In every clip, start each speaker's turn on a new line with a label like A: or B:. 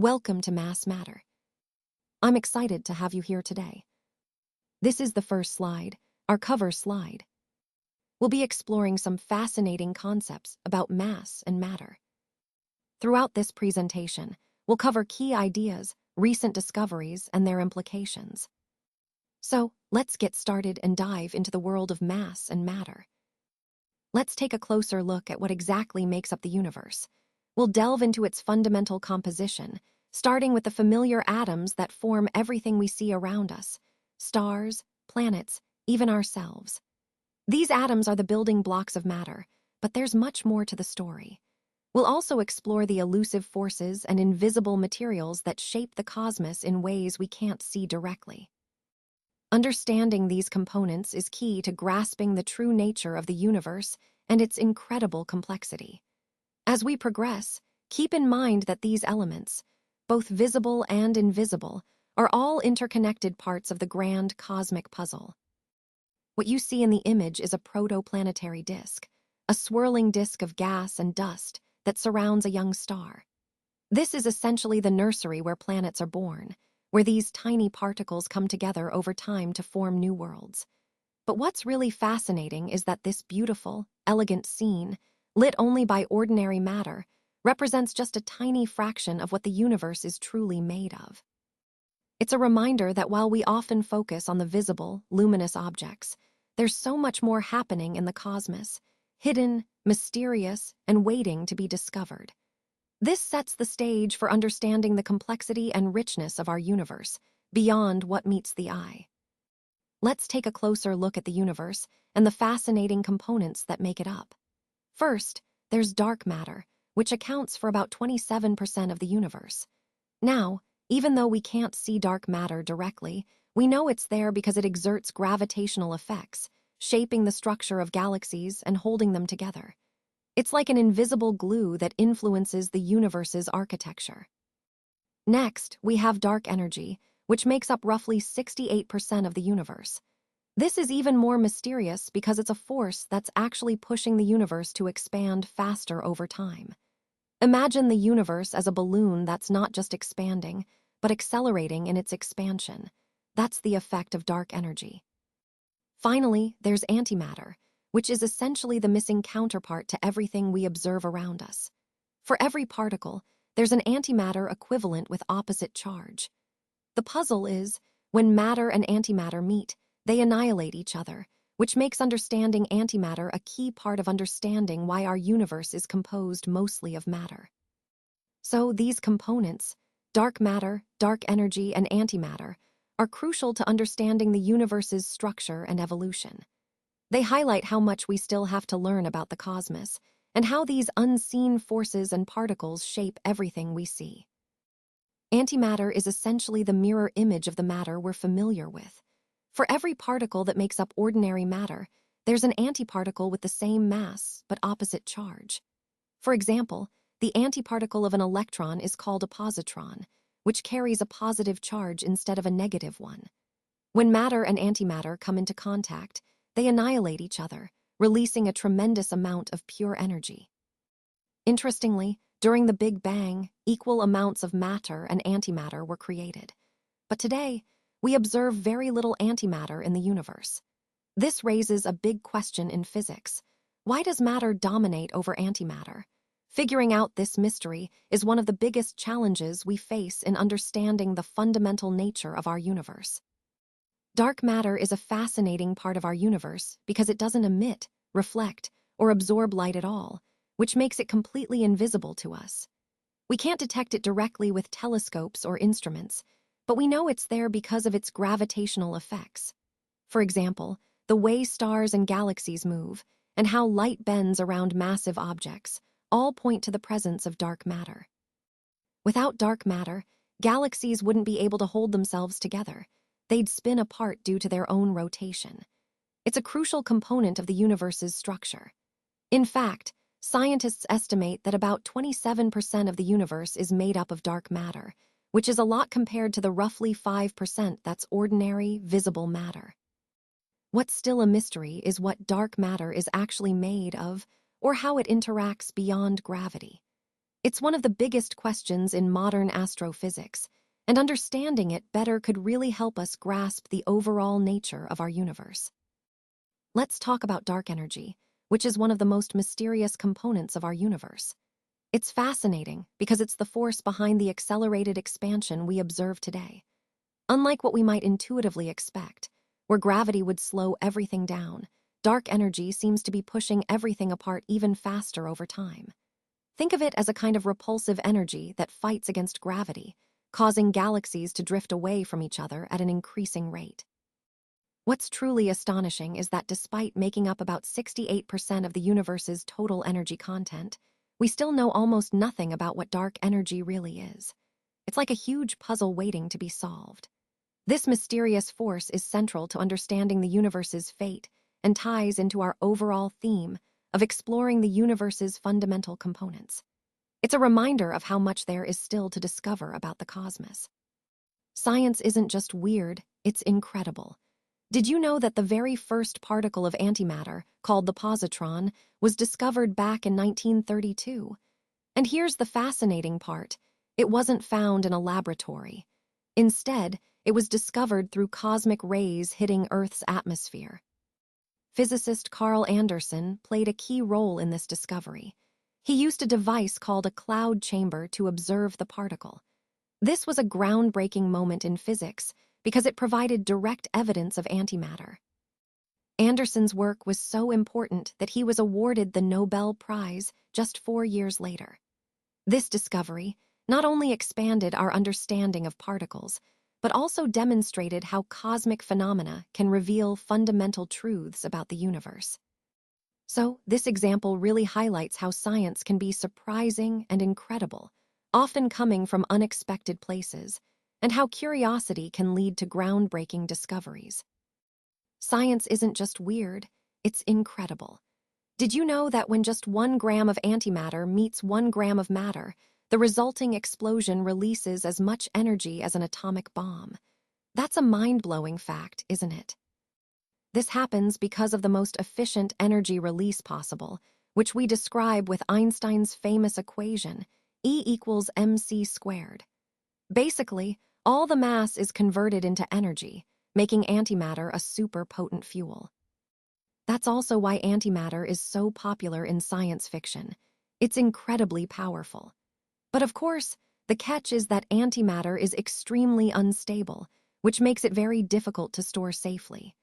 A: Welcome to Mass Matter. I'm excited to have you here today. This is the first slide, our cover slide. We'll be exploring some fascinating concepts about mass and matter. Throughout this presentation, we'll cover key ideas, recent discoveries, and their implications. So, let's get started and dive into the world of mass and matter. Let's take a closer look at what exactly makes up the universe. We'll delve into its fundamental composition, starting with the familiar atoms that form everything we see around us: stars, planets, even ourselves. These atoms are the building blocks of matter, but there's much more to the story. We'll also explore the elusive forces and invisible materials that shape the cosmos in ways we can't see directly. Understanding these components is key to grasping the true nature of the universe and its incredible complexity. As we progress, keep in mind that these elements, both visible and invisible, are all interconnected parts of the grand cosmic puzzle. What you see in the image is a protoplanetary disk, a swirling disk of gas and dust that surrounds a young star. This is essentially the nursery where planets are born, where these tiny particles come together over time to form new worlds. But what's really fascinating is that this beautiful, elegant scene, lit only by ordinary matter, represents just a tiny fraction of what the universe is truly made of. It's a reminder that while we often focus on the visible, luminous objects, there's so much more happening in the cosmos, hidden, mysterious, and waiting to be discovered. This sets the stage for understanding the complexity and richness of our universe, beyond what meets the eye. Let's take a closer look at the universe and the fascinating components that make it up. First, there's dark matter, which accounts for about 27% of the universe. Now, even though we can't see dark matter directly, we know it's there because it exerts gravitational effects, shaping the structure of galaxies and holding them together. It's like an invisible glue that influences the universe's architecture. Next, we have dark energy, which makes up roughly 68% of the universe. This is even more mysterious because it's a force that's actually pushing the universe to expand faster over time. Imagine the universe as a balloon that's not just expanding, but accelerating in its expansion. That's the effect of dark energy. Finally, there's antimatter, which is essentially the missing counterpart to everything we observe around us. For every particle, there's an antimatter equivalent with opposite charge. The puzzle is, when matter and antimatter meet, they annihilate each other, which makes understanding antimatter a key part of understanding why our universe is composed mostly of matter. So these components, dark matter, dark energy, and antimatter, are crucial to understanding the universe's structure and evolution. They highlight how much we still have to learn about the cosmos, and how these unseen forces and particles shape everything we see. Antimatter is essentially the mirror image of the matter we're familiar with. For every particle that makes up ordinary matter, there's an antiparticle with the same mass but opposite charge. For example, the antiparticle of an electron is called a positron, which carries a positive charge instead of a negative one. When matter and antimatter come into contact, they annihilate each other, releasing a tremendous amount of pure energy. Interestingly, during the Big Bang, equal amounts of matter and antimatter were created. But today, we observe very little antimatter in the universe. This raises a big question in physics. Why does matter dominate over antimatter? Figuring out this mystery is one of the biggest challenges we face in understanding the fundamental nature of our universe. Dark matter is a fascinating part of our universe because it doesn't emit, reflect, or absorb light at all, which makes it completely invisible to us. We can't detect it directly with telescopes or instruments, but we know it's there because of its gravitational effects. For example, the way stars and galaxies move, and how light bends around massive objects, all point to the presence of dark matter. Without dark matter, galaxies wouldn't be able to hold themselves together. They'd spin apart due to their own rotation. It's a crucial component of the universe's structure. In fact, scientists estimate that about 27% of the universe is made up of dark matter, which is a lot compared to the roughly 5% that's ordinary, visible matter. What's still a mystery is what dark matter is actually made of, or how it interacts beyond gravity. It's one of the biggest questions in modern astrophysics, and understanding it better could really help us grasp the overall nature of our universe. Let's talk about dark energy, which is one of the most mysterious components of our universe. It's fascinating because it's the force behind the accelerated expansion we observe today. Unlike what we might intuitively expect, where gravity would slow everything down, dark energy seems to be pushing everything apart even faster over time. Think of it as a kind of repulsive energy that fights against gravity, causing galaxies to drift away from each other at an increasing rate. What's truly astonishing is that despite making up about 68% of the universe's total energy content, we still know almost nothing about what dark energy really is. It's like a huge puzzle waiting to be solved. This mysterious force is central to understanding the universe's fate and ties into our overall theme of exploring the universe's fundamental components. It's a reminder of how much there is still to discover about the cosmos. Science isn't just weird, it's incredible. Did you know that the very first particle of antimatter, called the positron, was discovered back in 1932? And here's the fascinating part. It wasn't found in a laboratory. Instead, it was discovered through cosmic rays hitting Earth's atmosphere. Physicist Carl Anderson played a key role in this discovery. He used a device called a cloud chamber to observe the particle. This was a groundbreaking moment in physics because it provided direct evidence of antimatter. Anderson's work was so important that he was awarded the Nobel Prize just 4 years later. This discovery not only expanded our understanding of particles, but also demonstrated how cosmic phenomena can reveal fundamental truths about the universe. So, this example really highlights how science can be surprising and incredible, often coming from unexpected places, and how curiosity can lead to groundbreaking discoveries. Science isn't just weird, it's incredible. Did you know that when just 1 gram of antimatter meets 1 gram of matter, the resulting explosion releases as much energy as an atomic bomb? That's a mind-blowing fact, isn't it? This happens because of the most efficient energy release possible, which we describe with Einstein's famous equation, E equals mc squared. Basically, all the mass is converted into energy, making antimatter a super potent fuel. That's also why antimatter is so popular in science fiction. It's incredibly powerful. But of course, the catch is that antimatter is extremely unstable, which makes it very difficult to store safely.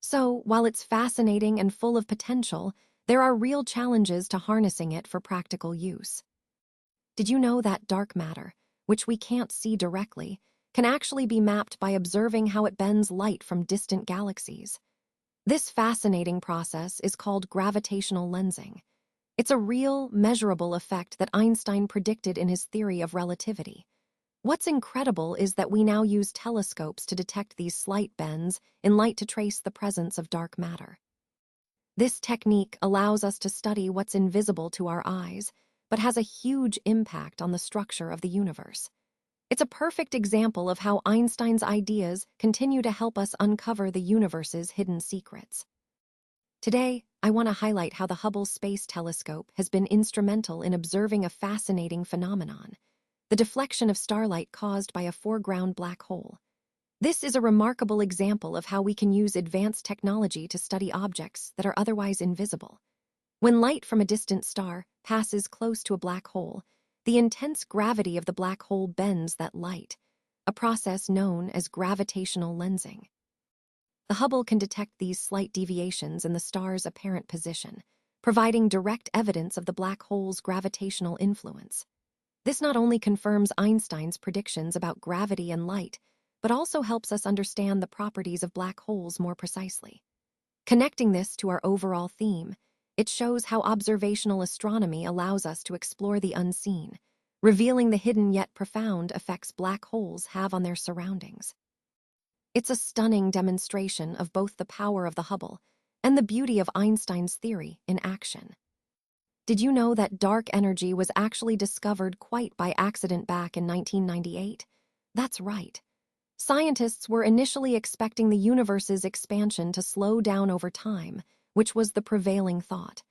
A: So, while it's fascinating and full of potential, there are real challenges to harnessing it for practical use. Did you know that dark matter, which we can't see directly, can actually be mapped by observing how it bends light from distant galaxies? This fascinating process is called gravitational lensing. It's a real, measurable effect that Einstein predicted in his theory of relativity. What's incredible is that we now use telescopes to detect these slight bends in light to trace the presence of dark matter. This technique allows us to study what's invisible to our eyes, but has a huge impact on the structure of the universe. It's a perfect example of how Einstein's ideas continue to help us uncover the universe's hidden secrets. Today, I want to highlight how the Hubble Space Telescope has been instrumental in observing a fascinating phenomenon: the deflection of starlight caused by a foreground black hole. This is a remarkable example of how we can use advanced technology to study objects that are otherwise invisible. When light from a distant star passes close to a black hole, the intense gravity of the black hole bends that light, a process known as gravitational lensing. The Hubble can detect these slight deviations in the star's apparent position, providing direct evidence of the black hole's gravitational influence. This not only confirms Einstein's predictions about gravity and light, but also helps us understand the properties of black holes more precisely. Connecting this to our overall theme, it shows how observational astronomy allows us to explore the unseen, revealing the hidden yet profound effects black holes have on their surroundings. It's a stunning demonstration of both the power of the Hubble and the beauty of Einstein's theory in action. Did you know that dark energy was actually discovered quite by accident back in 1998? That's right. Scientists were initially expecting the universe's expansion to slow down over time, which was the prevailing thought.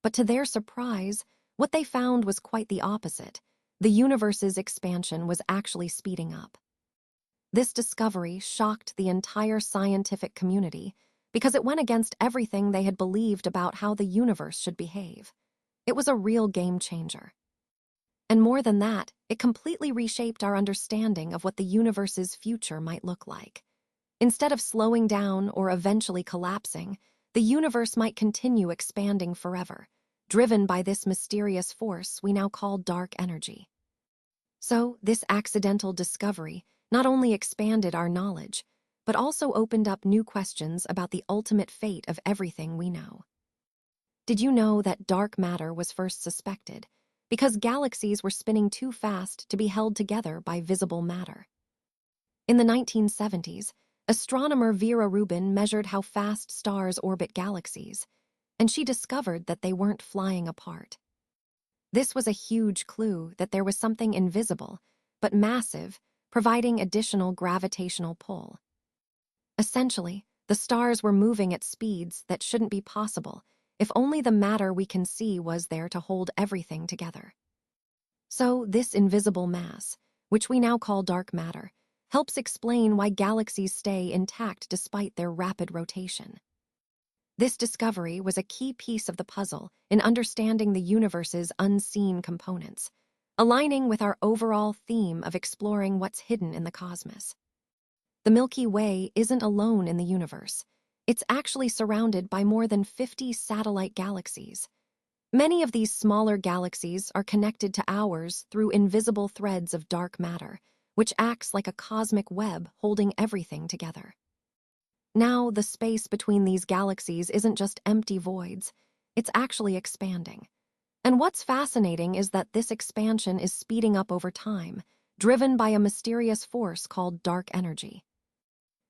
A: But to their surprise, What they found was quite the opposite. The universe's expansion was actually speeding up. This discovery shocked the entire scientific community because it went against everything they had believed about how the universe should behave. It was a real game changer. And more than that, it completely reshaped our understanding of what the universe's future might look like. Instead of slowing down or eventually collapsing, the universe might continue expanding forever, driven by this mysterious force we now call dark energy. So, this accidental discovery not only expanded our knowledge, but also opened up new questions about the ultimate fate of everything we know. Did you know that dark matter was first suspected because galaxies were spinning too fast to be held together by visible matter? In the 1970s, astronomer Vera Rubin measured how fast stars orbit galaxies, and she discovered that they weren't flying apart. This was a huge clue that there was something invisible, but massive, providing additional gravitational pull. Essentially, the stars were moving at speeds that shouldn't be possible if only the matter we can see was there to hold everything together. So, this invisible mass, which we now call dark matter, helps explain why galaxies stay intact despite their rapid rotation. This discovery was a key piece of the puzzle in understanding the universe's unseen components, aligning with our overall theme of exploring what's hidden in the cosmos. The Milky Way isn't alone in the universe. It's actually surrounded by more than 50 satellite galaxies. Many of these smaller galaxies are connected to ours through invisible threads of dark matter, which acts like a cosmic web holding everything together. Now, the space between these galaxies isn't just empty voids, it's actually expanding. And what's fascinating is that this expansion is speeding up over time, driven by a mysterious force called dark energy.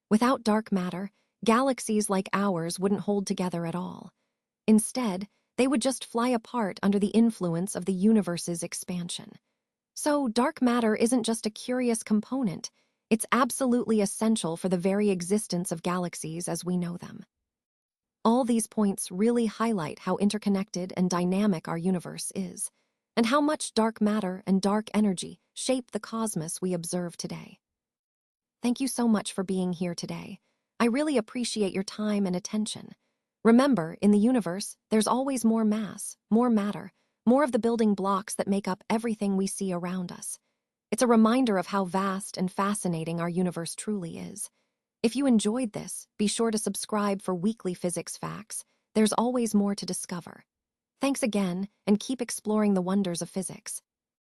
A: Without dark matter, galaxies like ours wouldn't hold together at all. Instead, they would just fly apart under the influence of the universe's expansion. So, dark matter isn't just a curious component, it's absolutely essential for the very existence of galaxies as we know them. All these points really highlight how interconnected and dynamic our universe is, and how much dark matter and dark energy shape the cosmos we observe today. Thank you so much for being here today. I really appreciate your time and attention. Remember, in the universe, there's always more mass, more matter, more of the building blocks that make up everything we see around us. It's a reminder of how vast and fascinating our universe truly is. If you enjoyed this, be sure to subscribe for weekly physics facts. There's always more to discover. Thanks again, and keep exploring the wonders of physics.